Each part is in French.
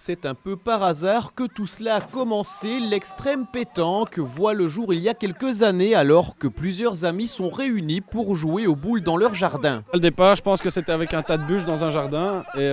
C'est un peu par hasard que tout cela a commencé. L'extrême pétanque voit le jour il y a quelques années alors que plusieurs amis sont réunis pour jouer aux boules dans leur jardin. Au départ, je pense que c'était avec un tas de bûches dans un jardin et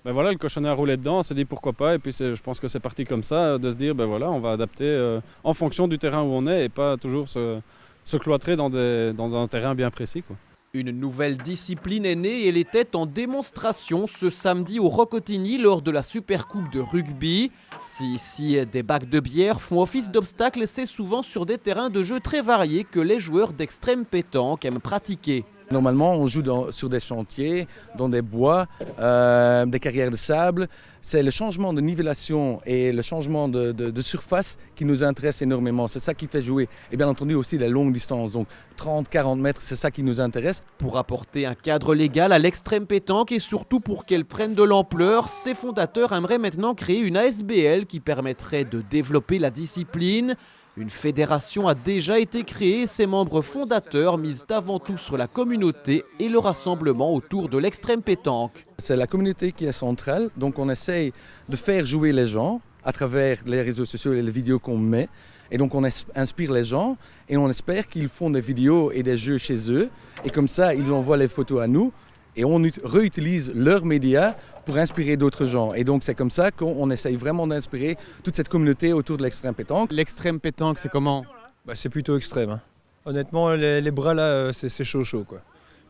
voilà, le cochonnet a roulé dedans, on s'est dit pourquoi pas et puis je pense que c'est parti comme ça, de se dire voilà, on va adapter en fonction du terrain où on est et pas toujours se cloîtrer dans un terrain bien précis, quoi. Une nouvelle discipline est née et elle était en démonstration ce samedi au Rocotigny lors de la Supercoupe de rugby. Si ici des bacs de bière font office d'obstacle, c'est souvent sur des terrains de jeu très variés que les joueurs d'extrême pétanque aiment pratiquer. Normalement, on joue sur des chantiers, dans des bois, des carrières de sable. C'est le changement de nivellation et le changement de surface qui nous intéresse énormément. C'est ça qui fait jouer. Et bien entendu aussi la longue distance, donc 30-40 mètres, c'est ça qui nous intéresse. Pour apporter un cadre légal à l'extrême pétanque et surtout pour qu'elle prenne de l'ampleur, ses fondateurs aimeraient maintenant créer une ASBL qui permettrait de développer la discipline. Une fédération a déjà été créée et ses membres fondateurs misent avant tout sur la communauté et le rassemblement autour de l'extrême pétanque. C'est la communauté qui est centrale, donc on essaye de faire jouer les gens à travers les réseaux sociaux et les vidéos qu'on met. Et donc on inspire les gens et on espère qu'ils font des vidéos et des jeux chez eux. Et comme ça, ils envoient les photos à nous et on réutilise leurs médias pour inspirer d'autres gens. Et donc c'est comme ça qu'on essaye vraiment d'inspirer toute cette communauté autour de l'extrême pétanque. L'extrême pétanque, c'est comment ? C'est plutôt extrême, hein. Honnêtement, les bras là, c'est chaud quoi.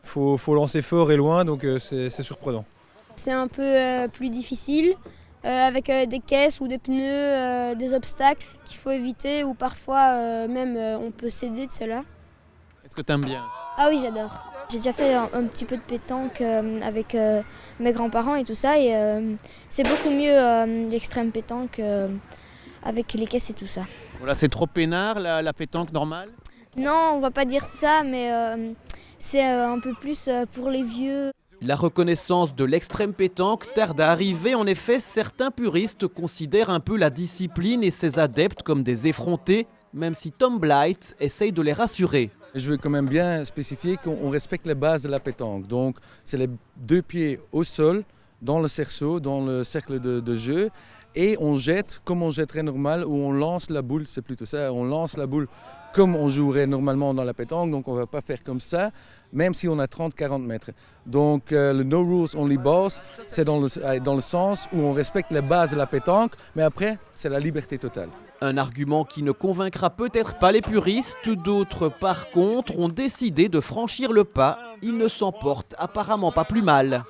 Faut lancer fort et loin, donc c'est surprenant. C'est un peu plus difficile, avec des caisses ou des pneus, des obstacles qu'il faut éviter ou parfois même on peut céder de cela. Est-ce que tu aimes bien ? Ah oui, j'adore. J'ai déjà fait un petit peu de pétanque avec mes grands-parents et tout ça et c'est beaucoup mieux l'extrême pétanque avec les caisses et tout ça. Voilà, c'est trop peinard la pétanque normale ? Non, on va pas dire ça, mais c'est un peu plus pour les vieux. La reconnaissance de l'extrême pétanque tarde à arriver. En effet, certains puristes considèrent un peu la discipline et ses adeptes comme des effrontés, même si Tom Blight essaye de les rassurer. Je veux quand même bien spécifier qu'on respecte les bases de la pétanque. Donc c'est les 2 pieds au sol, dans le cerceau, dans le cercle de jeu. Et on jette comme on jetterait normal, ou on lance la boule, c'est plutôt ça, on lance la boule comme on jouerait normalement dans la pétanque, donc on ne va pas faire comme ça, même si on a 30-40 mètres. Donc le No Rules Only Balls, c'est dans le sens où on respecte les bases de la pétanque, mais après, c'est la liberté totale. Un argument qui ne convaincra peut-être pas les puristes, d'autres par contre ont décidé de franchir le pas. Ils ne s'en portent apparemment pas plus mal.